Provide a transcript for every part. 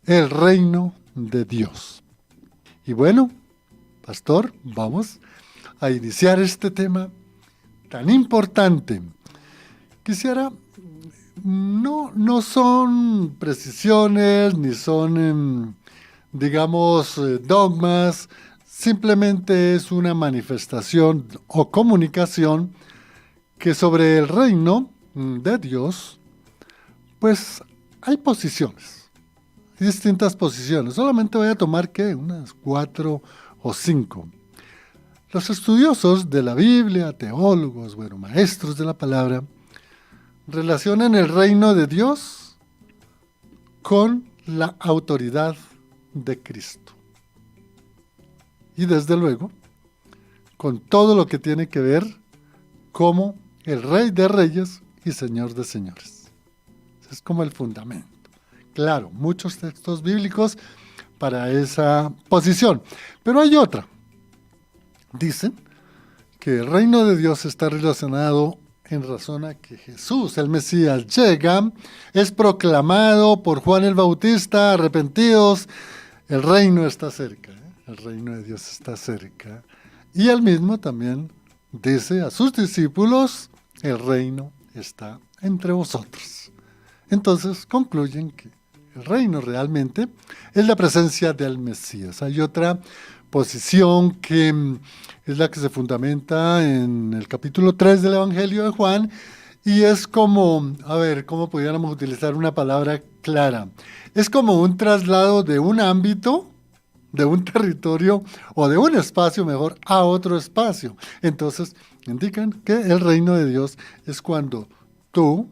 el reino de Dios. Y bueno, pastor, vamos a iniciar este tema tan importante. Quisiera, no son precisiones, ni son, digamos, dogmas, simplemente es una manifestación o comunicación que sobre el reino de Dios, pues hay posiciones, distintas posiciones. Solamente voy a tomar, ¿qué? Unas 4 o 5. Los estudiosos de la Biblia, teólogos, bueno, maestros de la palabra, relacionan el reino de Dios con la autoridad de Cristo. Y desde luego, con todo lo que tiene que ver como el Rey de Reyes y Señor de Señores. Es como el fundamento. Claro, muchos textos bíblicos para esa posición. Pero hay otra. Dicen que el reino de Dios está relacionado en razón a que Jesús, el Mesías, llega, es proclamado por Juan el Bautista, arrepentidos, el reino está cerca, el reino de Dios está cerca. Y él mismo también dice a sus discípulos, el reino está entre vosotros. Entonces concluyen que el reino realmente es la presencia del Mesías. Hay otra posición que es la que se fundamenta en el capítulo 3 del Evangelio de Juan, y es como, a ver, ¿cómo pudiéramos utilizar una palabra clara? Es como un traslado de un ámbito, de un territorio o de un espacio mejor a otro espacio. Entonces, indican que el reino de Dios es cuando tú,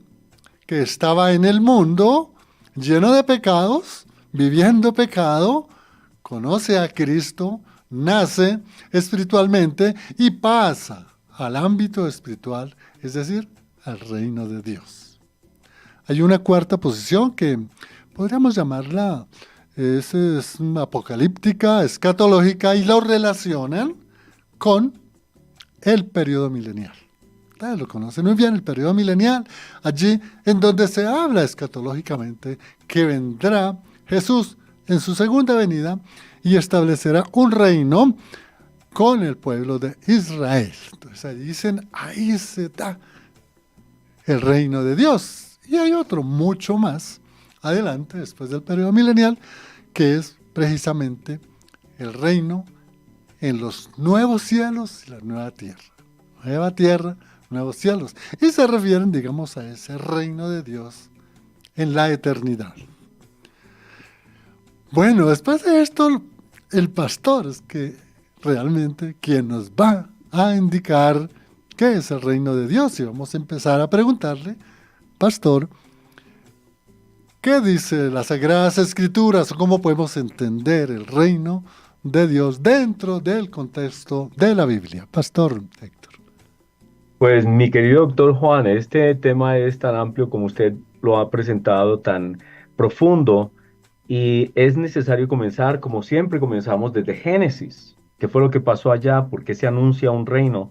que estaba en el mundo, lleno de pecados, viviendo pecado, conoce a Cristo, nace espiritualmente y pasa al ámbito espiritual, es decir, al reino de Dios. Hay una cuarta posición que podríamos llamarla es apocalíptica, escatológica, y lo relacionan con el periodo milenial. Ustedes lo conocen muy bien, el periodo milenial, allí en donde se habla escatológicamente que vendrá Jesús en su segunda venida y establecerá un reino con el pueblo de Israel. Entonces ahí dicen, ahí se da el reino de Dios. Y hay otro mucho más adelante, después del periodo milenial, que es precisamente el reino en los nuevos cielos y la nueva tierra. Nueva tierra, nuevos cielos. Y se refieren, digamos, a ese reino de Dios en la eternidad. Bueno, después de esto, el pastor es que realmente quien nos va a indicar qué es el reino de Dios. Y vamos a empezar a preguntarle, pastor, ¿qué dice las Sagradas Escrituras? ¿Cómo podemos entender el reino de Dios dentro del contexto de la Biblia? Pastor Héctor. Pues mi querido doctor Juan, este tema es tan amplio como usted lo ha presentado, tan profundo, y es necesario comenzar, como siempre comenzamos, desde Génesis. ¿Qué fue lo que pasó allá? ¿Por qué se anuncia un reino?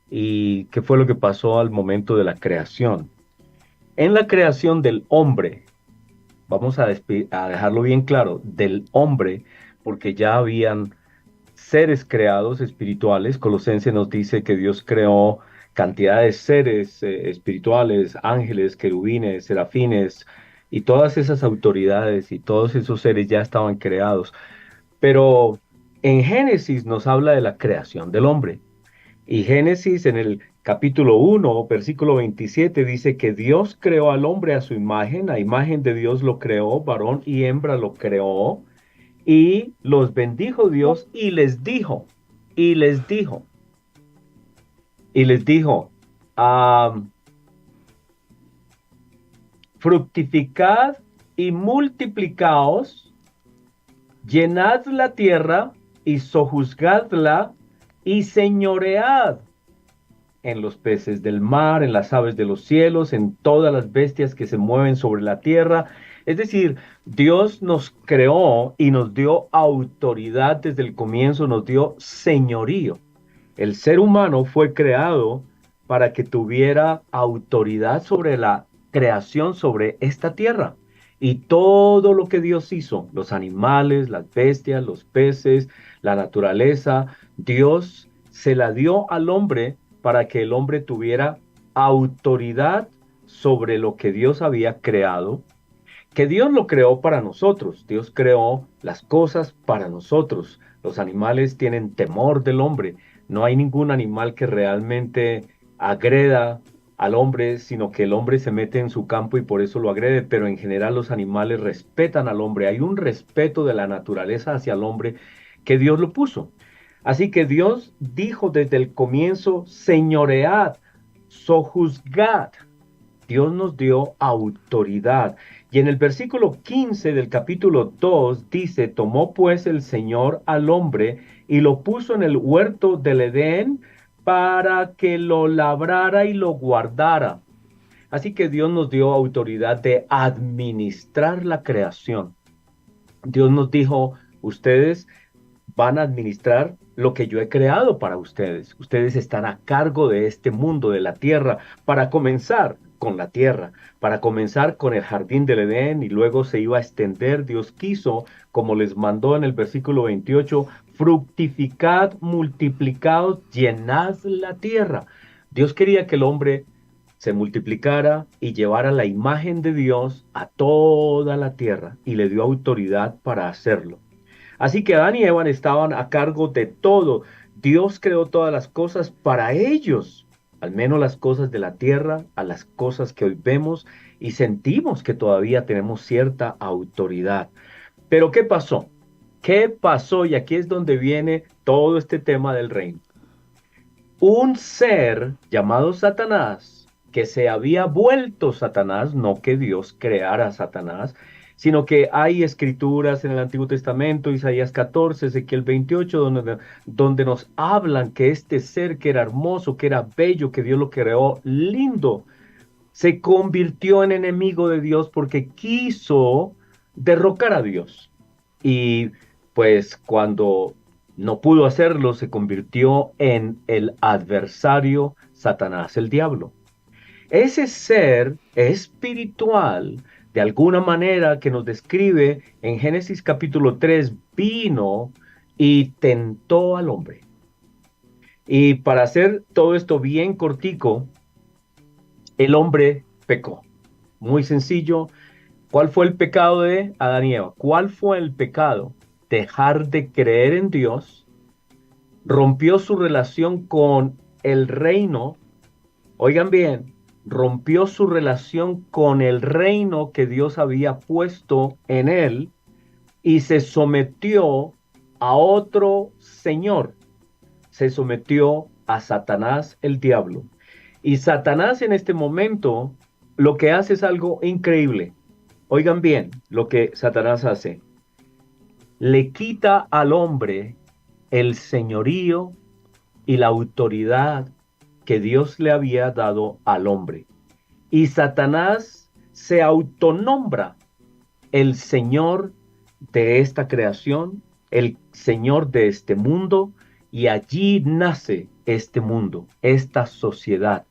¿Y qué fue lo que pasó al momento de la creación? En la creación del hombre, vamos a dejarlo bien claro, del hombre, porque ya habían seres creados espirituales. Colosenses nos dice que Dios creó cantidad de seres espirituales, ángeles, querubines, serafines, y todas esas autoridades y todos esos seres ya estaban creados. Pero en Génesis nos habla de la creación del hombre. Y Génesis en el capítulo 1, versículo 27 dice que Dios creó al hombre a imagen de Dios lo creó, varón y hembra lo creó, y los bendijo Dios y les dijo, y les dijo, ah, fructificad y multiplicaos, llenad la tierra y sojuzgadla y señoread en los peces del mar, en las aves de los cielos, en todas las bestias que se mueven sobre la tierra. Es decir, Dios nos creó y nos dio autoridad desde el comienzo, nos dio señorío. El ser humano fue creado para que tuviera autoridad sobre la creación, sobre esta tierra. Y todo lo que Dios hizo, los animales, las bestias, los peces, la naturaleza, Dios se la dio al hombre para que el hombre tuviera autoridad sobre lo que Dios había creado, que Dios lo creó para nosotros. Dios creó las cosas para nosotros. Los animales tienen temor del hombre. No hay ningún animal que realmente agreda al hombre, sino que el hombre se mete en su campo y por eso lo agrede, pero en general los animales respetan al hombre. Hay un respeto de la naturaleza hacia el hombre que Dios lo puso. Así que Dios dijo desde el comienzo, señoread, sojuzgad. Dios nos dio autoridad. Y en el versículo 15 del capítulo 2 dice, tomó pues el Señor al hombre y lo puso en el huerto del Edén para que lo labrara y lo guardara. Así que Dios nos dio autoridad de administrar la creación. Dios nos dijo, ustedes van a administrar lo que yo he creado para ustedes. Ustedes están a cargo de este mundo, de la tierra, para comenzar con la tierra, para comenzar con el jardín del Edén y luego se iba a extender. Dios quiso, como les mandó en el versículo 28, fructificad, multiplicaos, llenad la tierra. Dios quería que el hombre se multiplicara y llevara la imagen de Dios a toda la tierra y le dio autoridad para hacerlo. Así que Adán y Eva estaban a cargo de todo. Dios creó todas las cosas para ellos, al menos las cosas de la tierra, a las cosas que hoy vemos y sentimos que todavía tenemos cierta autoridad. Pero ¿qué pasó? ¿Qué pasó? Y aquí es donde viene todo este tema del reino. Un ser llamado Satanás, que se había vuelto Satanás, no que Dios creara a Satanás, sino que hay escrituras en el Antiguo Testamento, Isaías 14, Ezequiel 28, donde nos hablan que este ser que era hermoso, que era bello, que Dios lo creó lindo, se convirtió en enemigo de Dios porque quiso derrocar a Dios. Y pues cuando no pudo hacerlo, se convirtió en el adversario Satanás, el diablo. Ese ser espiritual, de alguna manera que nos describe en Génesis capítulo 3, vino y tentó al hombre. Y para hacer todo esto bien cortico, el hombre pecó. Muy sencillo. ¿Cuál fue el pecado de Adán y Eva? ¿Cuál fue el pecado? Dejar de creer en Dios, rompió su relación con el reino. Oigan bien, rompió su relación con el reino que Dios había puesto en él y se sometió a otro señor. Se sometió a Satanás el diablo. Y Satanás en este momento lo que hace es algo increíble. Oigan bien lo que Satanás hace. Le quita al hombre el señorío y la autoridad que Dios le había dado al hombre. Y Satanás se autonombra el Señor de esta creación, el Señor de este mundo, y allí nace este mundo, esta sociedad.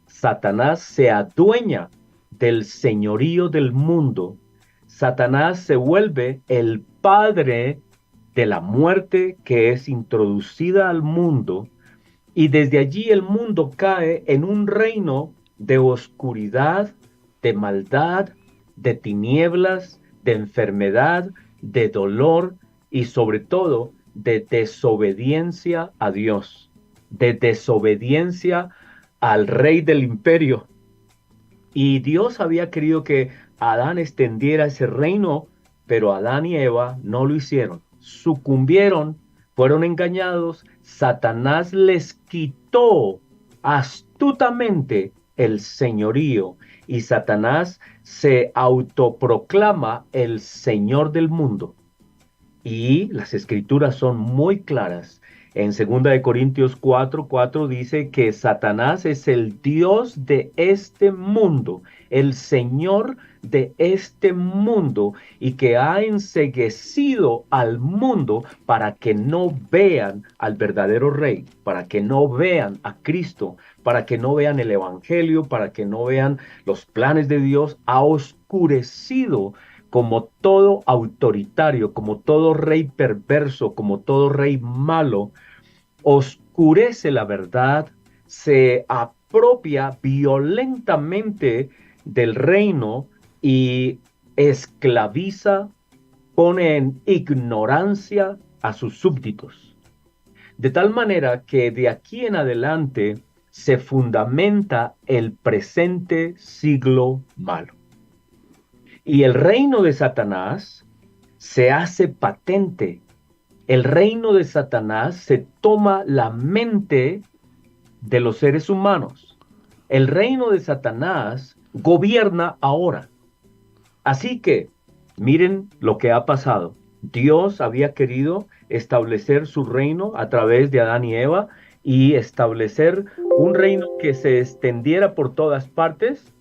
Satanás se adueña del señorío del mundo. Satanás se vuelve el padre de la muerte que es introducida al mundo y desde allí el mundo cae en un reino de oscuridad, de maldad, de tinieblas, de enfermedad, de dolor y sobre todo de desobediencia a Dios, de desobediencia al rey del imperio. Y Dios había querido que Adán extendiera ese reino, pero Adán y Eva no lo hicieron. Sucumbieron, fueron engañados, Satanás les quitó astutamente el señorío y Satanás se autoproclama el Señor del mundo. Y las escrituras son muy claras. En 2 Corintios 4:4 dice que Satanás es el Dios de este mundo, el Señor de este mundo, y que ha enceguecido al mundo para que no vean al verdadero Rey, para que no vean a Cristo, para que no vean el Evangelio, para que no vean los planes de Dios. Ha oscurecido oscurecido como todo autoritario, como todo rey perverso, como todo rey malo, oscurece la verdad, se apropia violentamente del reino y esclaviza, pone en ignorancia a sus súbditos. De tal manera que de aquí en adelante se fundamenta el presente siglo malo. Y el reino de Satanás se hace patente. El reino de Satanás se toma la mente de los seres humanos. El reino de Satanás gobierna ahora. Así que, miren lo que ha pasado. Dios había querido establecer su reino a través de Adán y Eva y establecer un reino que se extendiera por todas partes,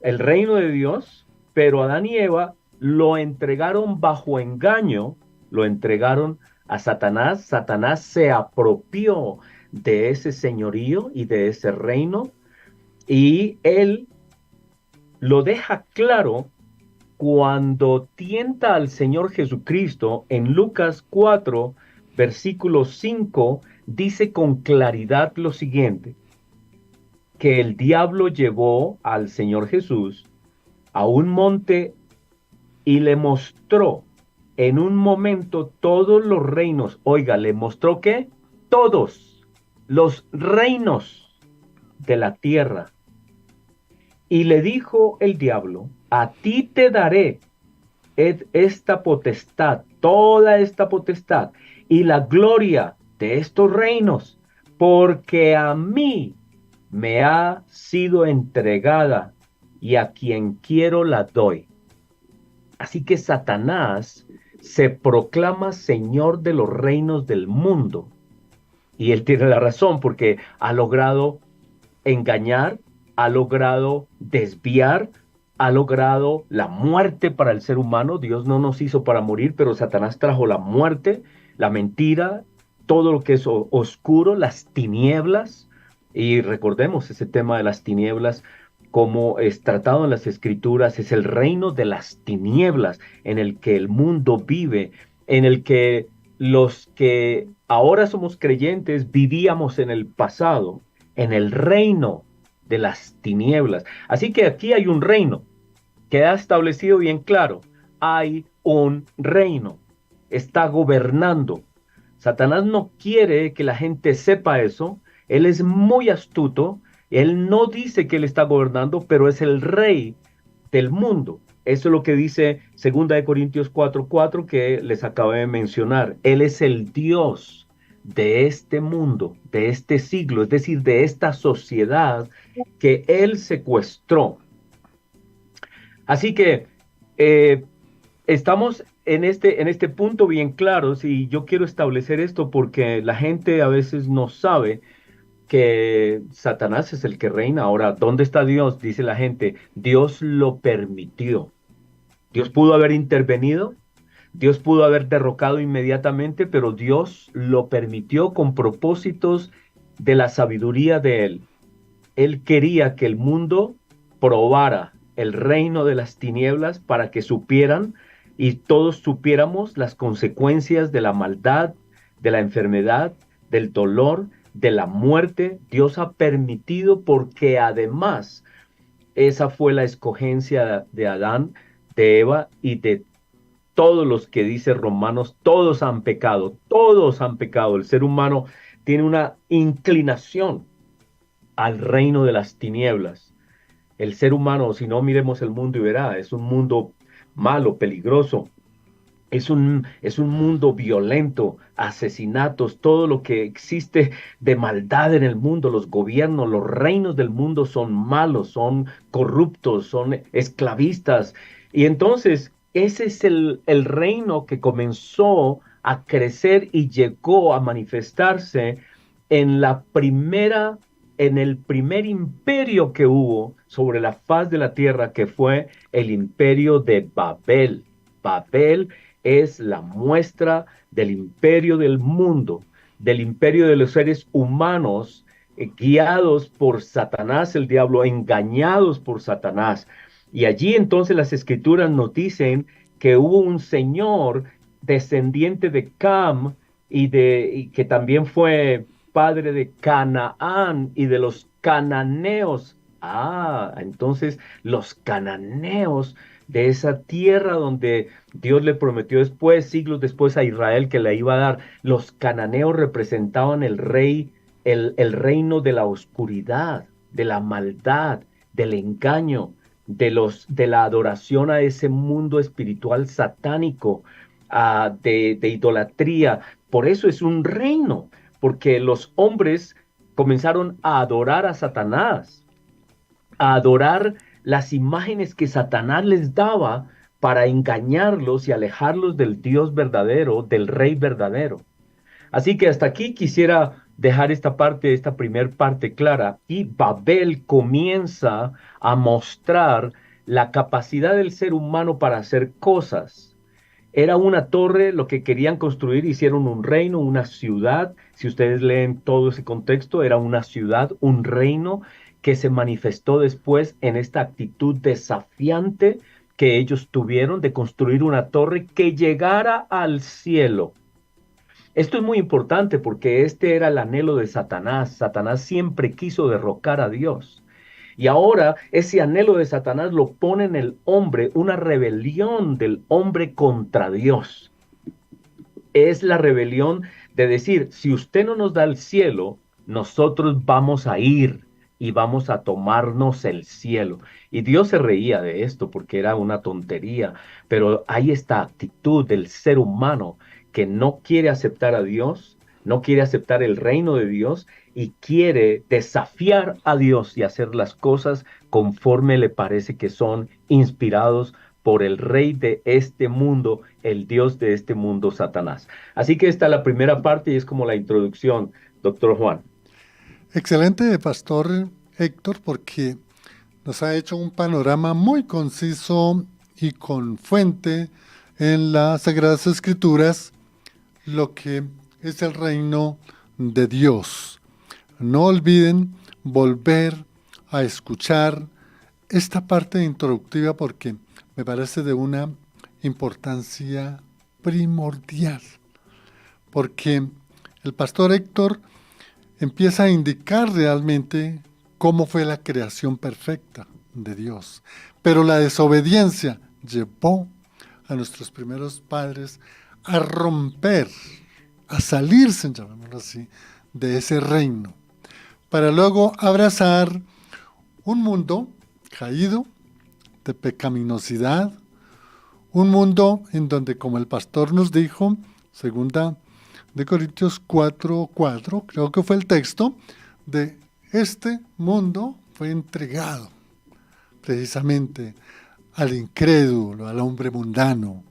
el reino de Dios, pero Adán y Eva lo entregaron bajo engaño, lo entregaron a Satanás. Satanás se apropió de ese señorío y de ese reino y él lo deja claro cuando tienta al Señor Jesucristo en Lucas 4, versículo 5, dice con claridad lo siguiente, que el diablo llevó al Señor Jesús a un monte y le mostró en un momento todos los reinos. Oiga, le mostró que todos los reinos de la tierra. Y le dijo el diablo, a ti te daré esta potestad, toda esta potestad y la gloria de estos reinos, porque a mí me ha sido entregada y a quien quiero la doy. Así que Satanás se proclama señor de los reinos del mundo. Y él tiene la razón porque ha logrado engañar, ha logrado desviar, ha logrado la muerte para el ser humano. Dios no nos hizo para morir, pero Satanás trajo la muerte, la mentira, todo lo que es oscuro, las tinieblas. Y recordemos ese tema de las tinieblas, como es tratado en las Escrituras, es el reino de las tinieblas en el que el mundo vive, en el que los que ahora somos creyentes vivíamos en el pasado, en el reino de las tinieblas. Así que aquí hay un reino. Queda establecido bien claro, hay un reino, está gobernando. Satanás no quiere que la gente sepa eso, él es muy astuto, él no dice que él está gobernando, pero es el rey del mundo. Eso es lo que dice 2 Corintios 4:4 que les acabé de mencionar. Él es el Dios de este mundo, de este siglo, es decir, de esta sociedad que él secuestró. Así que eh, estamos en este punto bien claros y yo quiero establecer esto porque la gente a veces no sabe que Satanás es el que reina. Ahora, ¿dónde está Dios? Dice la gente, Dios lo permitió. Dios pudo haber intervenido, Dios pudo haber derrocado inmediatamente, pero Dios lo permitió con propósitos de la sabiduría de Él. Él quería que el mundo probara el reino de las tinieblas para que supieran y todos supiéramos las consecuencias de la maldad, de la enfermedad, del dolor, de la muerte. Dios ha permitido porque además esa fue la escogencia de Adán, de Eva y de todos los que dice Romanos, todos han pecado, todos han pecado. El ser humano tiene una inclinación al reino de las tinieblas. El ser humano, si no miremos el mundo y verá, es un mundo malo, peligroso, es un mundo violento, asesinatos, todo lo que existe de maldad en el mundo, los gobiernos, los reinos del mundo son malos, son corruptos, son esclavistas. Y entonces ese es el reino que comenzó a crecer y llegó a manifestarse en la primera, en el primer imperio que hubo sobre la faz de la tierra, que fue el imperio de Babel. Babel es la muestra del imperio del mundo, del imperio de los seres humanos, guiados por Satanás, el diablo, engañados por Satanás. Y allí entonces las escrituras nos dicen que hubo un señor descendiente de Cam y que también fue padre de Canaán y de los cananeos. Ah, entonces los cananeos de esa tierra donde Dios le prometió después, siglos después a Israel que le iba a dar, los cananeos representaban el reino de la oscuridad, de la maldad, del engaño, de la adoración a ese mundo espiritual satánico, de idolatría. Por eso es un reino, porque los hombres comenzaron a adorar a Satanás, a adorar las imágenes que Satanás les daba para engañarlos y alejarlos del Dios verdadero, del Rey verdadero. Así que hasta aquí quisiera dejar esta parte, esta primer parte clara, y Babel comienza a mostrar la capacidad del ser humano para hacer cosas. Era una torre, lo que querían construir, hicieron un reino, una ciudad. Si ustedes leen todo ese contexto, era una ciudad, un reino que se manifestó después en esta actitud desafiante que ellos tuvieron de construir una torre que llegara al cielo. Esto es muy importante porque este era el anhelo de Satanás. Satanás siempre quiso derrocar a Dios. Y ahora ese anhelo de Satanás lo pone en el hombre, una rebelión del hombre contra Dios. Es la rebelión de decir, si usted no nos da el cielo, nosotros vamos a ir y vamos a tomarnos el cielo. Y Dios se reía de esto porque era una tontería, pero hay esta actitud del ser humano que no quiere aceptar a Dios, no quiere aceptar el reino de Dios y quiere desafiar a Dios y hacer las cosas conforme le parece que son inspirados por el rey de este mundo, el Dios de este mundo, Satanás. Así que esta es la primera parte y es como la introducción, doctor Juan. Excelente, Pastor Héctor, porque nos ha hecho un panorama muy conciso y con fuente en las Sagradas Escrituras lo que es el reino de Dios. No olviden volver a escuchar esta parte introductiva porque me parece de una importancia primordial, porque el pastor Héctor empieza a indicar realmente cómo fue la creación perfecta de Dios. Pero la desobediencia llevó a nuestros primeros padres a romper, a salirse, llamémoslo así, de ese reino, para luego abrazar un mundo caído, de pecaminosidad, un mundo en donde, como el pastor nos dijo, segunda de Corintios 4:4, creo que fue el texto, de este mundo fue entregado precisamente al incrédulo, al hombre mundano.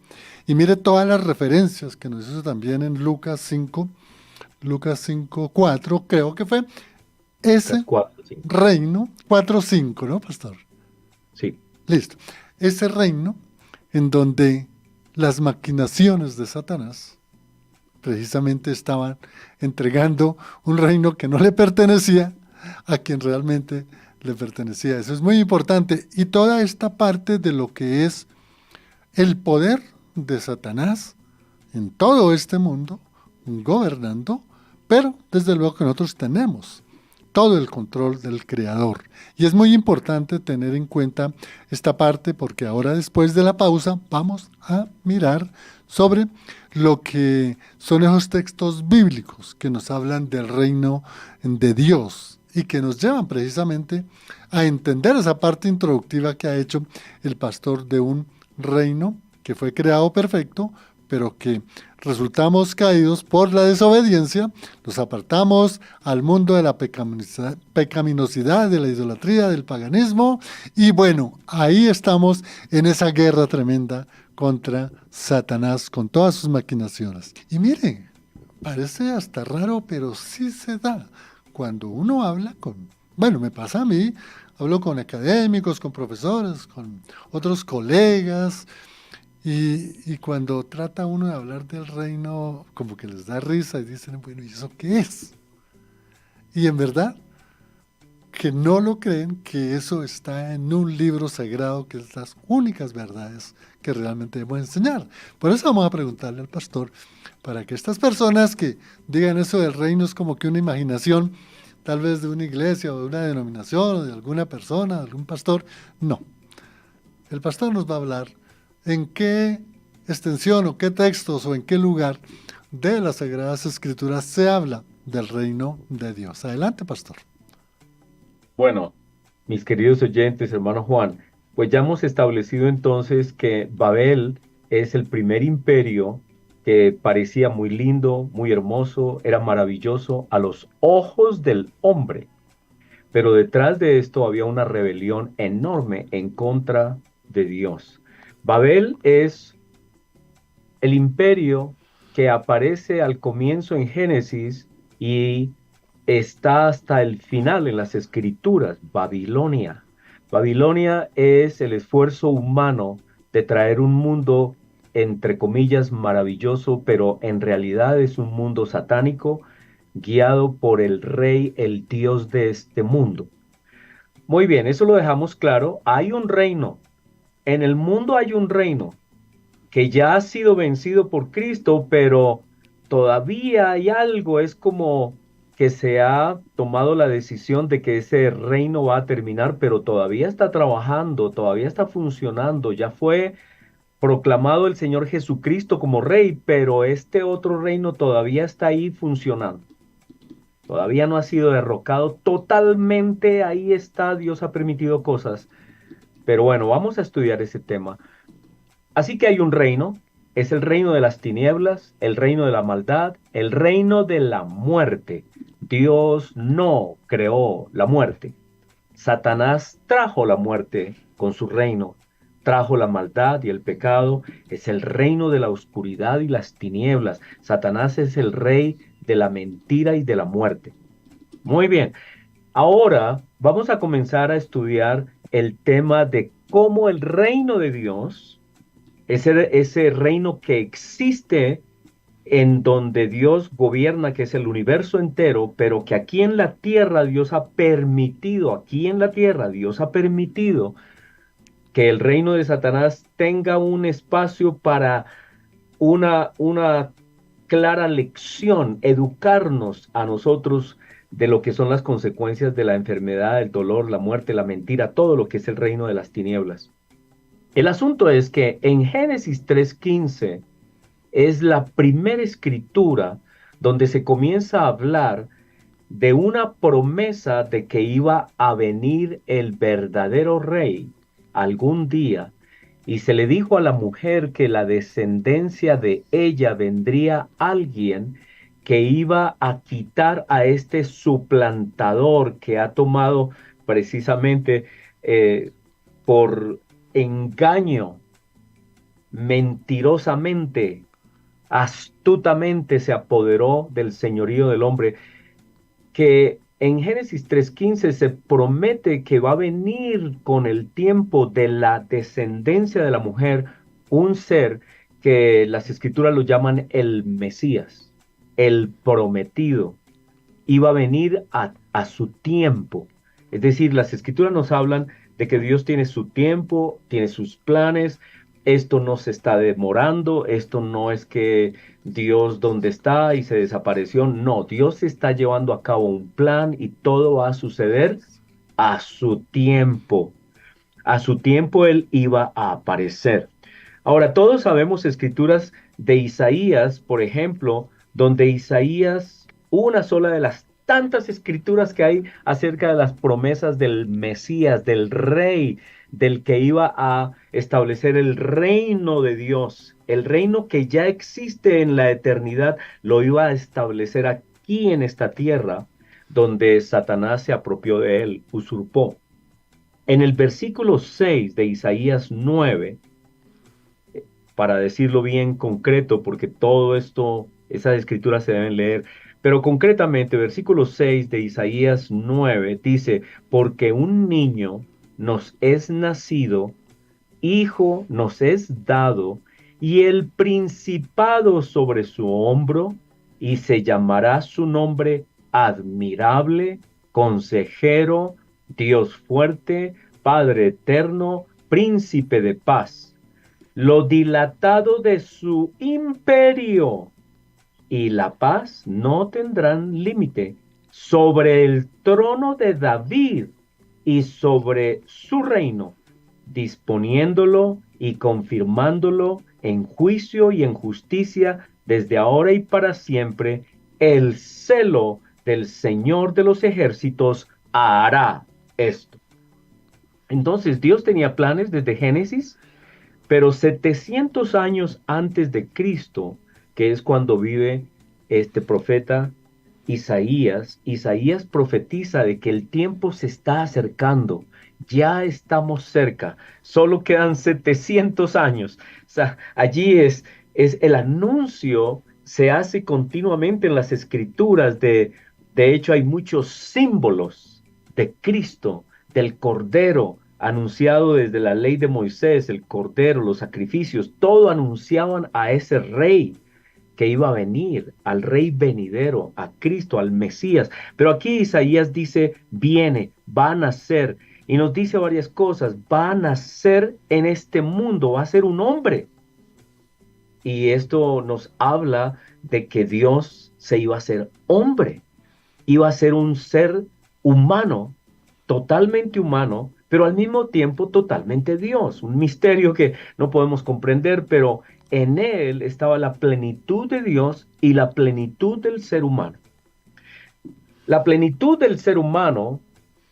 Y mire todas las referencias que nos hizo también en Lucas 5:4, creo que fue Las ese cuatro, sí. reino, 4:5, ¿no, pastor? Sí. Listo. Ese reino en donde las maquinaciones de Satanás precisamente estaban entregando un reino que no le pertenecía a quien realmente le pertenecía. Eso es muy importante. Y toda esta parte de lo que es el poder de Satanás en todo este mundo, gobernando, pero desde luego que nosotros tenemos todo el control del creador. Y es muy importante tener en cuenta esta parte porque ahora después de la pausa vamos a mirar sobre lo que son esos textos bíblicos que nos hablan del reino de Dios y que nos llevan precisamente a entender esa parte introductiva que ha hecho el pastor de un reino que fue creado perfecto, pero que resultamos caídos por la desobediencia, nos apartamos al mundo de la pecaminosidad, de la idolatría, del paganismo, y bueno, ahí estamos en esa guerra tremenda contra Satanás con todas sus maquinaciones. Y mire, parece hasta raro, pero sí se da. Cuando uno habla bueno, me pasa a mí, hablo con académicos, con profesores, con otros colegas, y cuando trata uno de hablar del reino, como que les da risa y dicen, bueno, ¿y eso qué es? Y en verdad, que no lo creen, que eso está en un libro sagrado, que es las únicas verdades que realmente debemos enseñar. Por eso vamos a preguntarle al pastor, para que estas personas que digan eso del reino es como que una imaginación, tal vez de una iglesia o de una denominación o de alguna persona, de algún pastor, no. El pastor nos va a hablar en qué extensión o qué textos o en qué lugar de las Sagradas Escrituras se habla del reino de Dios. Adelante, pastor. Bueno, mis queridos oyentes, hermano Juan, pues ya hemos establecido entonces que Babel es el primer imperio que parecía muy lindo, muy hermoso, era maravilloso a los ojos del hombre, pero detrás de esto había una rebelión enorme en contra de Dios. Babel es el imperio que aparece al comienzo en Génesis y está hasta el final en las escrituras, Babilonia. Babilonia es el esfuerzo humano de traer un mundo, entre comillas, maravilloso, pero en realidad es un mundo satánico guiado por el rey, el Dios de este mundo. Muy bien, eso lo dejamos claro. Hay un reino. En el mundo hay un reino que ya ha sido vencido por Cristo, pero todavía hay algo, es como que se ha tomado la decisión de que ese reino va a terminar, pero todavía está trabajando, todavía está funcionando, ya fue proclamado el Señor Jesucristo como rey, pero este otro reino todavía está ahí funcionando. Todavía no ha sido derrocado totalmente, ahí está, Dios ha permitido cosas. Pero bueno, vamos a estudiar ese tema. Así que hay un reino, es el reino de las tinieblas, el reino de la maldad, el reino de la muerte. Dios no creó la muerte. Satanás trajo la muerte con su reino, trajo la maldad y el pecado, es el reino de la oscuridad y las tinieblas. Satanás es el rey de la mentira y de la muerte. Muy bien, ahora vamos a comenzar a estudiar el tema de cómo el reino de Dios, ese reino que existe en donde Dios gobierna, que es el universo entero, pero que aquí en la tierra Dios ha permitido, aquí en la tierra Dios ha permitido que el reino de Satanás tenga un espacio para una clara lección, educarnos a nosotros de lo que son las consecuencias de la enfermedad, el dolor, la muerte, la mentira, todo lo que es el reino de las tinieblas. El asunto es que en Génesis 3:15 es la primera escritura donde se comienza a hablar de una promesa de que iba a venir el verdadero rey algún día, y se le dijo a la mujer que la descendencia de ella vendría alguien que iba a quitar a este suplantador que ha tomado precisamente por engaño, mentirosamente, astutamente se apoderó del señorío del hombre, que en Génesis 3:15 se promete que va a venir con el tiempo de la descendencia de la mujer un ser que las escrituras lo llaman el Mesías, el prometido, iba a venir a su tiempo. Es decir, las escrituras nos hablan de que Dios tiene su tiempo, tiene sus planes, esto no se está demorando, esto no es que Dios donde está y se desapareció, no, Dios está llevando a cabo un plan y todo va a suceder a su tiempo. A su tiempo Él iba a aparecer. Ahora, todos sabemos escrituras de Isaías, por ejemplo, donde Isaías, una sola de las tantas escrituras que hay acerca de las promesas del Mesías, del Rey, del que iba a establecer el reino de Dios, el reino que ya existe en la eternidad, lo iba a establecer aquí en esta tierra, donde Satanás se apropió de él, usurpó. En el versículo 6 de Isaías 9, para decirlo bien concreto, porque todo esto, esas escrituras se deben leer. Pero concretamente, versículo 6 de Isaías 9 dice, porque un niño nos es nacido, hijo nos es dado, y el principado sobre su hombro, y se llamará su nombre admirable, consejero, Dios fuerte, Padre eterno, príncipe de paz, lo dilatado de su imperio y la paz no tendrán límite sobre el trono de David y sobre su reino, disponiéndolo y confirmándolo en juicio y en justicia desde ahora y para siempre. El celo del Señor de los ejércitos hará esto. Entonces Dios tenía planes desde Génesis, pero 700 años antes de Cristo, que es cuando vive este profeta Isaías, Isaías profetiza de que el tiempo se está acercando, ya estamos cerca, solo quedan 700 años. O sea, allí es el anuncio, se hace continuamente en las escrituras, de hecho hay muchos símbolos de Cristo, del Cordero, anunciado desde la ley de Moisés, el Cordero, los sacrificios, todo anunciaban a ese rey que iba a venir, al rey venidero, a Cristo, al Mesías. Pero aquí Isaías dice, viene, va a nacer, y nos dice varias cosas, va a nacer en este mundo, va a ser un hombre. Y esto nos habla de que Dios se iba a ser hombre, iba a ser un ser humano, totalmente humano, pero al mismo tiempo totalmente Dios, un misterio que no podemos comprender, pero en él estaba la plenitud de Dios y la plenitud del ser humano. La plenitud del ser humano,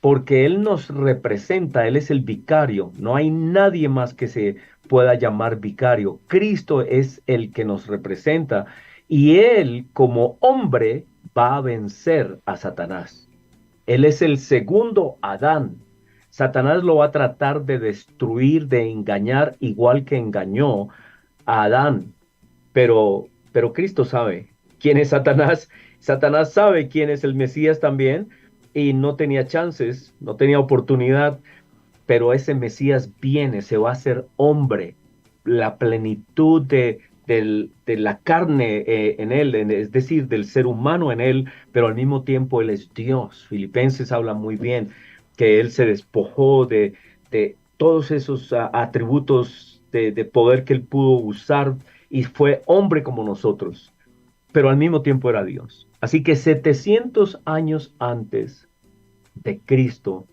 porque Él nos representa, Él es el vicario, no hay nadie más que se pueda llamar vicario. Cristo es el que nos representa y Él como hombre va a vencer a Satanás. Él es el segundo Adán. Satanás lo va a tratar de destruir, de engañar, igual que engañó a Adán. Pero Cristo sabe quién es Satanás. Satanás sabe quién es el Mesías también y no tenía chances, no tenía oportunidad, pero ese Mesías viene, se va a hacer hombre, la plenitud de la carne en él, es decir, del ser humano en él, pero al mismo tiempo él es Dios. Filipenses habla muy bien que él se despojó de todos esos atributos de poder que él pudo usar y fue hombre como nosotros, pero al mismo tiempo era Dios. Así que 700 años antes de Cristo,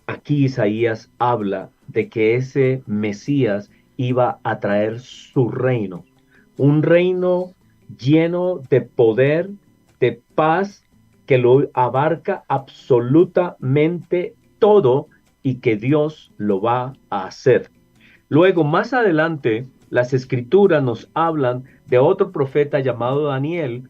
aquí Isaías habla de que ese Mesías iba a traer su reino, un reino lleno de poder, de paz, que lo abarca absolutamente todo y que Dios lo va a hacer. Luego, más adelante, las escrituras nos hablan de otro profeta llamado Daniel,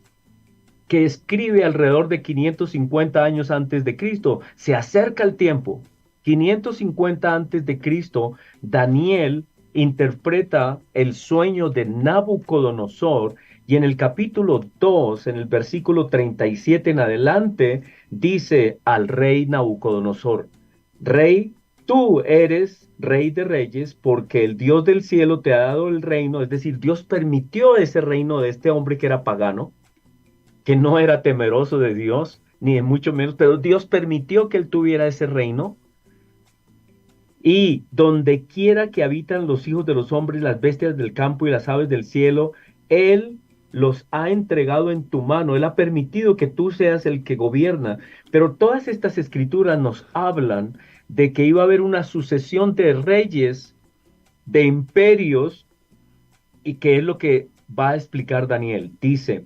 que escribe alrededor de 550 años antes de Cristo. Se acerca el tiempo. 550 antes de Cristo, Daniel interpreta el sueño de Nabucodonosor y en el capítulo 2, en el versículo 37 en adelante, dice al rey Nabucodonosor, Rey, tú eres rey de reyes porque el Dios del cielo te ha dado el reino, es decir, Dios permitió ese reino de este hombre que era pagano, que no era temeroso de Dios, ni de mucho menos, pero Dios permitió que él tuviera ese reino. Y donde quiera que habitan los hijos de los hombres, las bestias del campo y las aves del cielo, Él los ha entregado en tu mano. Él ha permitido que tú seas el que gobierna. Pero todas estas escrituras nos hablan de que iba a haber una sucesión de reyes, de imperios, y que es lo que va a explicar Daniel. Dice,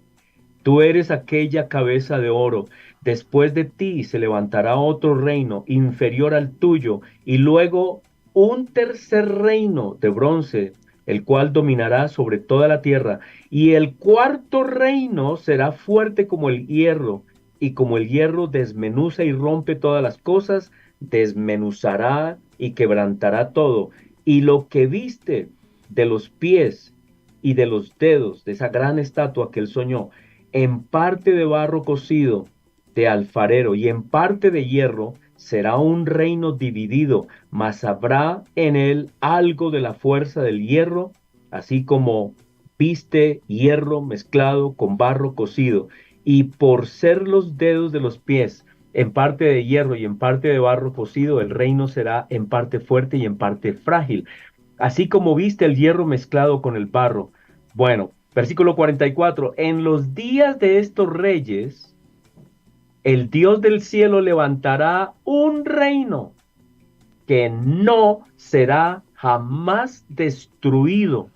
tú eres aquella cabeza de oro. Después de ti se levantará otro reino inferior al tuyo y luego un tercer reino de bronce, el cual dominará sobre toda la tierra. Y el cuarto reino será fuerte como el hierro, y como el hierro desmenuza y rompe todas las cosas, desmenuzará y quebrantará todo. Y lo que viste de los pies y de los dedos de esa gran estatua que él soñó, en parte de barro cocido de alfarero y en parte de hierro, será un reino dividido, mas habrá en él algo de la fuerza del hierro, así como viste hierro mezclado con barro cocido, y por ser los dedos de los pies en parte de hierro y en parte de barro cocido, el reino será en parte fuerte y en parte frágil. Así como viste el hierro mezclado con el barro. Bueno, versículo 44. En los días de estos reyes, el Dios del cielo levantará un reino que no será jamás destruido,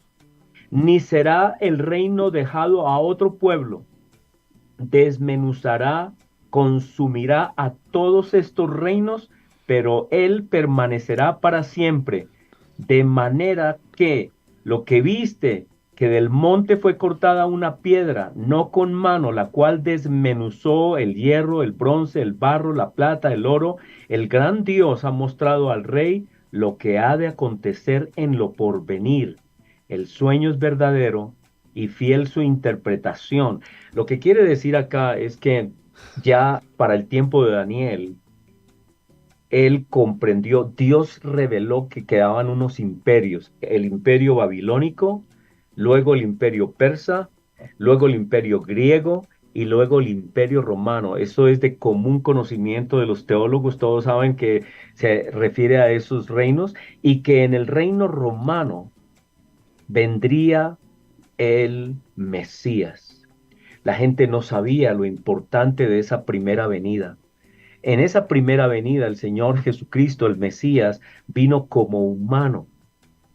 ni será el reino dejado a otro pueblo. Desmenuzará, consumirá a todos estos reinos, pero él permanecerá para siempre. De manera que lo que viste, que del monte fue cortada una piedra, no con mano, la cual desmenuzó el hierro, el bronce, el barro, la plata, el oro, el gran Dios ha mostrado al rey lo que ha de acontecer en lo porvenir. El sueño es verdadero y fiel su interpretación. Lo que quiere decir acá es que ya para el tiempo de Daniel, él comprendió, Dios reveló que quedaban unos imperios, el imperio babilónico, luego el imperio persa, luego el imperio griego y luego el imperio romano. Eso es de común conocimiento de los teólogos, todos saben que se refiere a esos reinos y que en el reino romano vendría el Mesías. La gente no sabía lo importante de esa primera venida. En esa primera venida, el Señor Jesucristo, el Mesías, vino como humano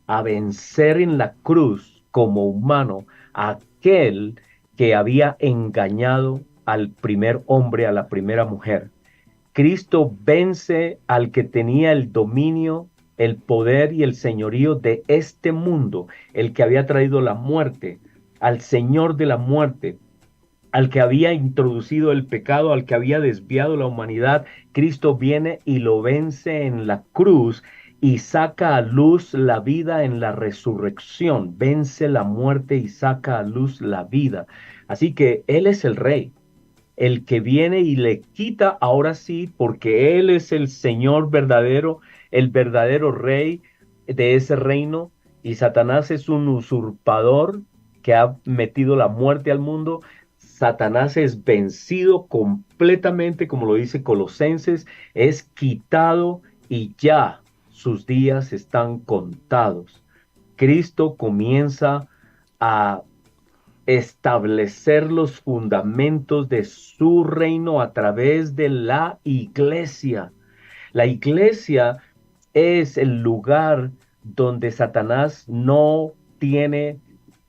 a vencer en la cruz como humano a aquel que había engañado al primer hombre, a la primera mujer. Cristo vence al que tenía el dominio, el poder y el señorío de este mundo, el que había traído la muerte, al Señor de la muerte, al que había introducido el pecado, al que había desviado la humanidad. Cristo viene y lo vence en la cruz y saca a luz la vida en la resurrección, vence la muerte y saca a luz la vida. Así que Él es el Rey, el que viene y le quita ahora sí, porque Él es el Señor verdadero, el verdadero Rey de ese reino, y Satanás es un usurpador que ha metido la muerte al mundo. Satanás es vencido completamente, como lo dice Colosenses, es quitado y ya sus días están contados. Cristo comienza a establecer los fundamentos de su reino a través de la iglesia. La iglesia es el lugar donde Satanás no tiene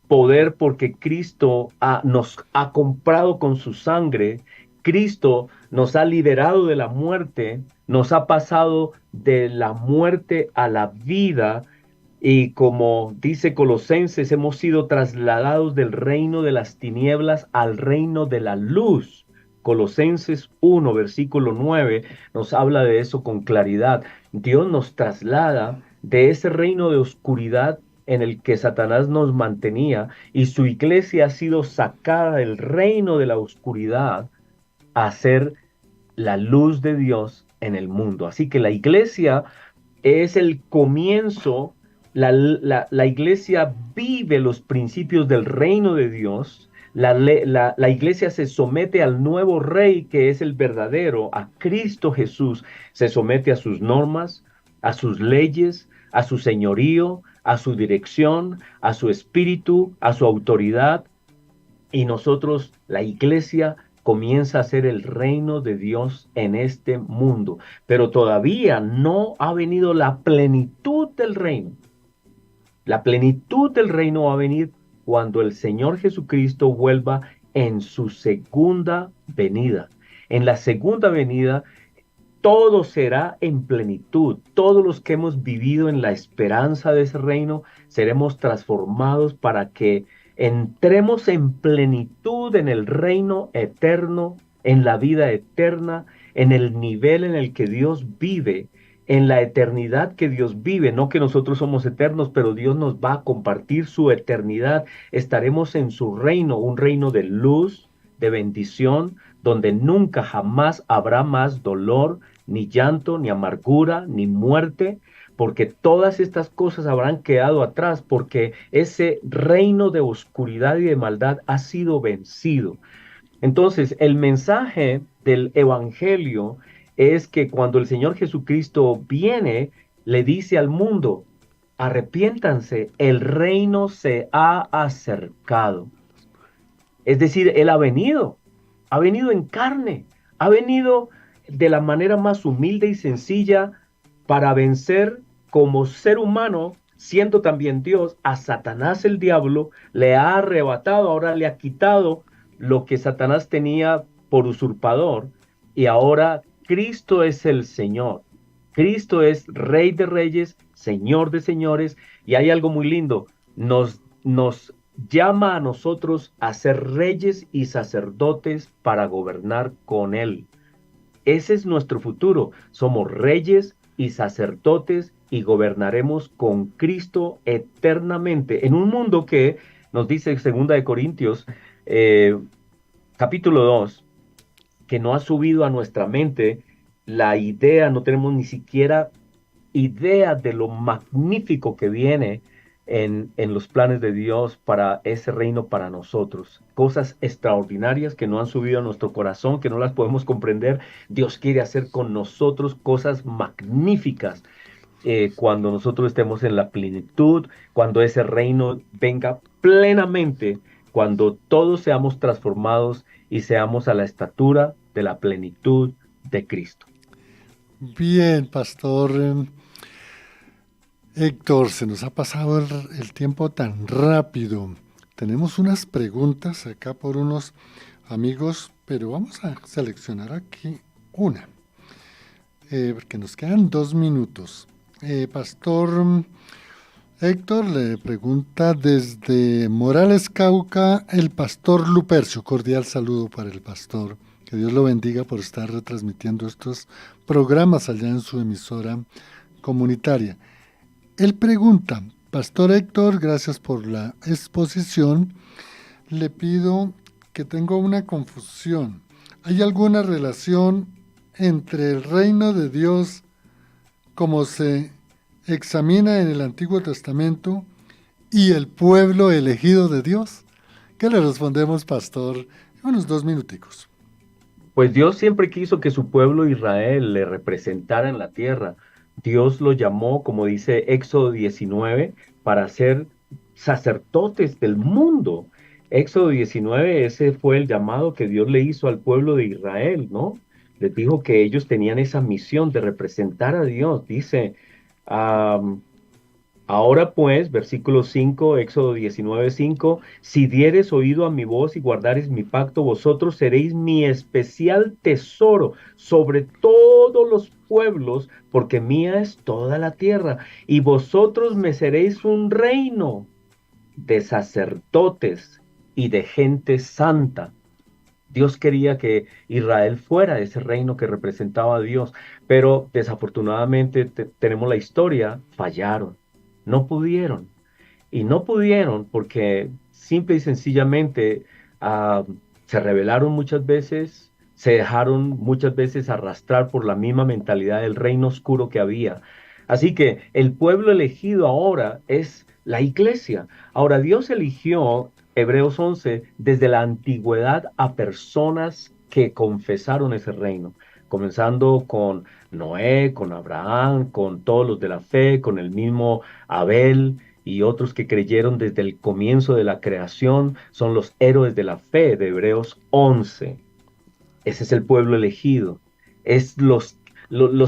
poder porque Cristo nos ha comprado con su sangre. Cristo nos ha liberado de la muerte, nos ha pasado de la muerte a la vida y como dice Colosenses, hemos sido trasladados del reino de las tinieblas al reino de la luz. Colosenses 1, versículo 9, nos habla de eso con claridad. Dios nos traslada de ese reino de oscuridad en el que Satanás nos mantenía y su iglesia ha sido sacada del reino de la oscuridad a ser la luz de Dios en el mundo. Así que la iglesia es el comienzo, la iglesia vive los principios del reino de Dios, la iglesia se somete al nuevo rey que es el verdadero, a Cristo Jesús, se somete a sus normas, a sus leyes, a su señorío, a su dirección, a su espíritu, a su autoridad, y nosotros, la iglesia, comienza a ser el reino de Dios en este mundo, pero todavía no ha venido la plenitud del reino. La plenitud del reino va a venir cuando el Señor Jesucristo vuelva en su segunda venida. En la segunda venida, todo será en plenitud. Todos los que hemos vivido en la esperanza de ese reino seremos transformados para que entremos en plenitud en el reino eterno, en la vida eterna, en el nivel en el que Dios vive, en la eternidad que Dios vive. No que nosotros somos eternos, pero Dios nos va a compartir su eternidad. Estaremos en su reino, un reino de luz, de bendición, donde nunca jamás habrá más dolor, ni llanto, ni amargura, ni muerte, porque todas estas cosas habrán quedado atrás, porque ese reino de oscuridad y de maldad ha sido vencido. Entonces, el mensaje del Evangelio es que cuando el Señor Jesucristo viene, le dice al mundo, arrepiéntanse, el reino se ha acercado. Es decir, Él ha venido en carne, ha venido de la manera más humilde y sencilla para vencer como ser humano, siendo también Dios, a Satanás el diablo, le ha arrebatado, ahora le ha quitado lo que Satanás tenía por usurpador, y ahora Cristo es el Señor. Cristo es Rey de Reyes, Señor de Señores, y hay algo muy lindo, nos llama a nosotros a ser reyes y sacerdotes para gobernar con Él. Ese es nuestro futuro. Somos reyes y sacerdotes y gobernaremos con Cristo eternamente en un mundo que nos dice Segunda de Corintios, eh, capítulo 2, que no ha subido a nuestra mente la idea, no tenemos ni siquiera idea de lo magnífico que viene en los planes de Dios para ese reino para nosotros. Cosas extraordinarias que no han subido a nuestro corazón, que no las podemos comprender. Dios quiere hacer con nosotros cosas magníficas cuando nosotros estemos en la plenitud, cuando ese reino venga plenamente, cuando todos seamos transformados y seamos a la estatura de la plenitud de Cristo. Bien, pastor Héctor, se nos ha pasado el tiempo tan rápido. Tenemos unas preguntas acá por unos amigos, pero vamos a seleccionar aquí una, porque nos quedan 2 minutos. Pastor Héctor le pregunta desde Morales, Cauca, el pastor Lupercio. Cordial saludo para el pastor. Que Dios lo bendiga por estar retransmitiendo estos programas allá en su emisora comunitaria. Él pregunta, Pastor Héctor, gracias por la exposición. Le pido que tengo una confusión. ¿Hay alguna relación entre el reino de Dios como se examina en el Antiguo Testamento y el pueblo elegido de Dios? ¿Qué le respondemos, pastor? En unos 2 minuticos. Pues Dios siempre quiso que su pueblo Israel le representara en la tierra. Dios lo llamó, como dice Éxodo 19, para ser sacerdotes del mundo. Éxodo 19, ese fue el llamado que Dios le hizo al pueblo de Israel, ¿no? Les dijo que ellos tenían esa misión de representar a Dios. Dice, ahora pues, versículo 5, Éxodo 19:5, si dieres oído a mi voz y guardares mi pacto, vosotros seréis mi especial tesoro sobre todos los pueblos, porque mía es toda la tierra, y vosotros me seréis un reino de sacerdotes y de gente santa. Dios quería que Israel fuera ese reino que representaba a Dios, pero desafortunadamente tenemos la historia, fallaron, no pudieron. Y no pudieron porque simple y sencillamente ah, se rebelaron muchas veces, se dejaron muchas veces arrastrar por la misma mentalidad del reino oscuro que había. Así que el pueblo elegido ahora es la iglesia. Ahora Dios eligió, Hebreos 11, desde la antigüedad a personas que confesaron ese reino, comenzando con Noé, con Abraham, con todos los de la fe, con el mismo Abel y otros que creyeron desde el comienzo de la creación, son los héroes de la fe de Hebreos 11. Ese es el pueblo elegido. Es los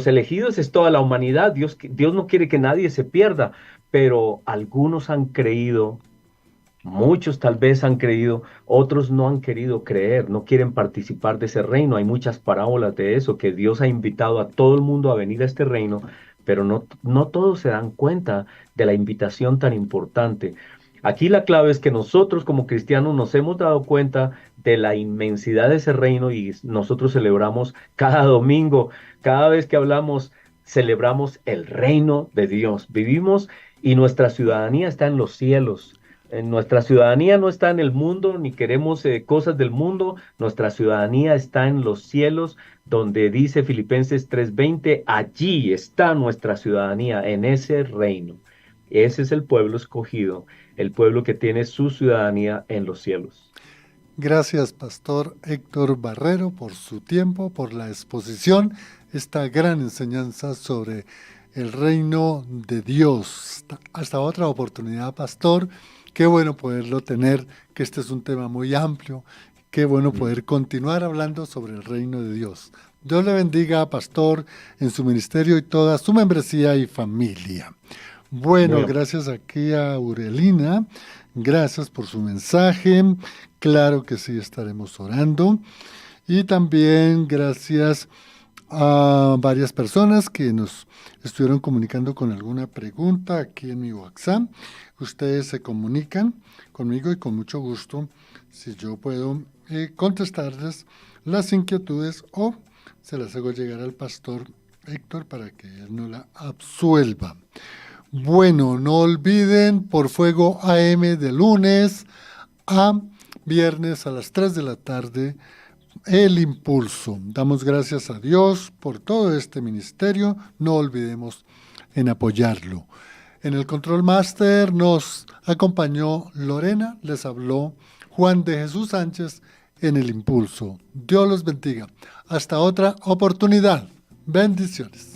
elegidos es toda la humanidad. Dios no quiere que nadie se pierda, pero algunos han creído, muchos tal vez han creído, otros no han querido creer, no quieren participar de ese reino. Hay muchas parábolas de eso, que Dios ha invitado a todo el mundo a venir a este reino, pero no todos se dan cuenta de la invitación tan importante. Aquí la clave es que nosotros como cristianos nos hemos dado cuenta de la inmensidad de ese reino y nosotros celebramos cada domingo, cada vez que hablamos, celebramos el reino de Dios. Vivimos y nuestra ciudadanía está en los cielos. Nuestra ciudadanía no está en el mundo, ni queremos cosas del mundo. Nuestra ciudadanía está en los cielos, donde dice Filipenses 3:20, allí está nuestra ciudadanía, en ese reino. Ese es el pueblo escogido, el pueblo que tiene su ciudadanía en los cielos. Gracias, Pastor Héctor Barrero, por su tiempo, por la exposición, esta gran enseñanza sobre el reino de Dios. Hasta otra oportunidad, Pastor. Qué bueno poderlo tener, que este es un tema muy amplio. Qué bueno poder continuar hablando sobre el reino de Dios. Dios le bendiga, Pastor, en su ministerio y toda su membresía y familia. Bueno, Bueno, gracias aquí a Aurelina. Gracias por su mensaje. Claro que sí, estaremos orando. Y también gracias a varias personas que nos estuvieron comunicando con alguna pregunta aquí en mi WhatsApp. Ustedes se comunican conmigo y con mucho gusto, si yo puedo contestarles las inquietudes o se las hago llegar al pastor Héctor para que él no la absuelva. Bueno, no olviden por Fuego AM de lunes a viernes a las 3 de la tarde, El Impulso. Damos gracias a Dios por todo este ministerio. No olvidemos en apoyarlo. En el Control Master nos acompañó Lorena, les habló Juan de Jesús Sánchez en El Impulso. Dios los bendiga. Hasta otra oportunidad. Bendiciones.